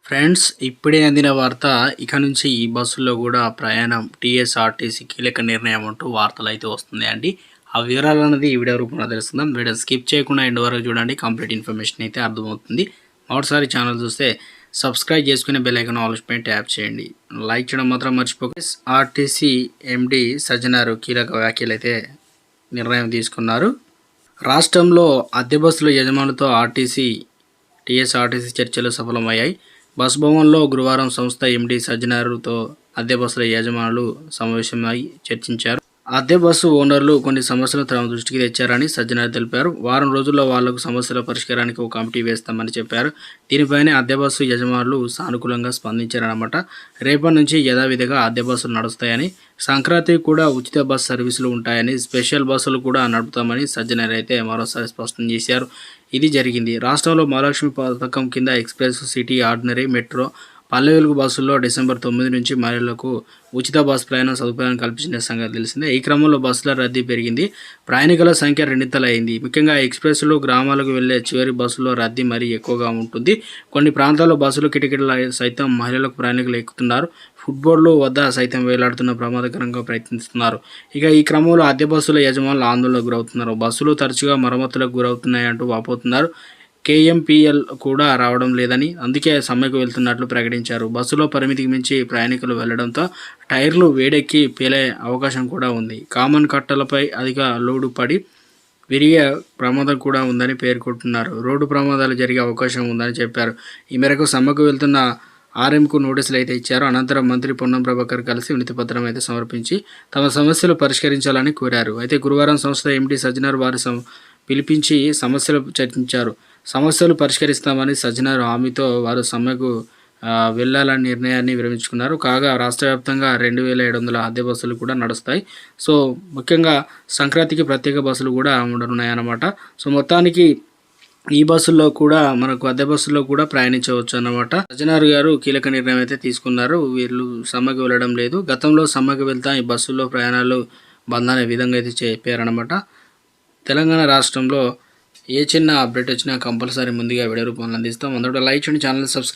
Friends, ఇప్పుడే అందిన వార్త. ఇక నుంచి ఈ బస్సుల్లో కూడా ప్రయాణం టీఎస్ఆర్టీసీ కీలక నిర్ణయం అంటూ వార్తలు అయితే వస్తున్నాయండి. ఆ వివరాలు అన్నది ఈ వీడియో రూపంలో తెలుసుకుందాం. వీడియో స్కిప్ చేయకుండా ఎండ్ వరకు చూడండి, కంప్లీట్ ఇన్ఫర్మేషన్ అయితే అర్థమవుతుంది. మొదటిసారి ఛానల్ చూస్తే సబ్స్క్రైబ్ చేసుకుని బెల్ ఐకాన్ ఆల్ పైన ట్యాప్ చేయండి. లైక్ చేయడం మాత్రం మర్చిపోకండి. ఆర్టీసీ ఎండి సజ్జనారు కీలక వ్యాఖ్యలు అయితే నిర్ణయం తీసుకున్నారు. రాష్ట్రంలో అద్దె బస్సుల యజమానులతో టీఎస్ఆర్టీసీ చర్చలు సఫలమయ్యాయి. బస్ భవన్లో గురువారం సంస్థ ఎండీ సజ్జనారుతో అద్దె బస్సుల యజమానులు సమావేశమై చర్చించారు. అద్దె బస్సు ఓనర్లు కొన్ని సమస్యలు తమ దృష్టికి తెచ్చారని సజ్జనారు తెలిపారు. వారం రోజుల్లో వాళ్లకు సమస్యల పరిష్కారానికి ఒక కమిటీ వేస్తామని చెప్పారు. దీనిపైనే అద్దె బస్సు యజమానులు సానుకూలంగా స్పందించారన్నమాట. రేపటి నుంచి యథావిధిగా అద్దె బస్సులు నడుస్తాయని, సంక్రాంతికి కూడా ఉచిత బస్ సర్వీసులు ఉంటాయని, స్పెషల్ బస్సులు కూడా నడుపుతామని సజ్జనారు అయితే మరోసారి స్పష్టం చేశారు. ఇది జరిగింది. రాష్ట్రంలో మహాలక్ష్మి పథకం కింద express, city, ordinary, metro, Palle Velugu బస్సుల్లో డిసెంబర్ 9 నుంచి మహిళలకు ఉచిత బస్ ప్రయాణ సదుపాయాన్ని కల్పించిన సంగతి తెలిసిందే. ఈ క్రమంలో బస్సుల రద్దీ పెరిగింది. ప్రయాణికుల సంఖ్య రెండింతలైంది. ముఖ్యంగా ఎక్స్ప్రెస్లు, గ్రామాలకు వెళ్లే చివరి బస్సుల్లో రద్దీ మరీ ఎక్కువగా ఉంటుంది. కొన్ని ప్రాంతాల్లో బస్సులు కిటకిటల సైతం మహిళలకు ప్రయాణికులు ఎక్కుతున్నారు. ఫుట్బోర్డుల వద్ద సైతం వేలాడుతున్న ప్రమాదకరంగా ప్రయత్నిస్తున్నారు. ఇక ఈ క్రమంలో అద్దె బస్సుల యజమానులు ఆందోళనకు గురవుతున్నారు. బస్సులు తరచుగా మరమ్మతులకు గురవుతున్నాయంటూ వాపోతున్నారు. కేఎంపీఎల్ కూడా రావడం లేదని, అందుకే సమ్మెకు వెళ్తున్నట్లు ప్రకటించారు. బస్సులో పరిమితికి మించి ప్రయాణికులు వెళ్లడంతో టైర్లు వేడెక్కి పేలే అవకాశం కూడా ఉంది. కామన్ కట్టలపై అధిక లోడు పడి విరిగే ప్రమాదం కూడా ఉందని పేర్కొంటున్నారు. రోడ్డు ప్రమాదాలు జరిగే అవకాశం ఉందని చెప్పారు. ఈ మేరకు సమ్మెకు వెళ్తున్న ఆర్ఎంకు నోటీసులు అయితే ఇచ్చారు. అనంతరం మంత్రి పొన్నం ప్రభాకర్ కలిసి వినతిపత్రం అయితే సమర్పించి తమ సమస్యలు పరిష్కరించాలని కోరారు. అయితే గురువారం సంస్థ ఎండీ సజ్జనార్ వారి పిలిపించి సమస్యలు చర్చించారు. సమస్యలు పరిష్కరిస్తామని సజ్జనార్ హామీతో వారు సమ్మెకు వెళ్లాలని నిర్ణయాన్ని విరమించుకున్నారు. కాగా రాష్ట్ర వ్యాప్తంగా 2700 అద్దె బస్సులు కూడా నడుస్తాయి. సో ముఖ్యంగా సంక్రాంతికి ప్రత్యేక బస్సులు కూడా ఉండనున్నాయన్నమాట. సో మొత్తానికి ఈ బస్సుల్లో కూడా మనకు అద్దె బస్సుల్లో కూడా ప్రయాణించవచ్చు అన్నమాట. సజ్జనార్ గారు కీలక నిర్ణయం అయితే తీసుకున్నారు. వీళ్ళు సమ్మెకు వెళ్ళడం లేదు. గతంలో సమ్మెకు వెళ్తా ఈ బస్సుల్లో ప్రయాణాలు బంద్ అనే విధంగా అయితే చెప్పారనమాట. తెలంగాణ రాష్ట్రంలో ఏ చిన్న అప్డేట్ వచ్చినా కంపల్సరీ ముందుగా వీడియో రూపంలో అందిస్తాం. అందరూ లైక్ చేయండి, ఛానల్ సబ్స్క్రైబ్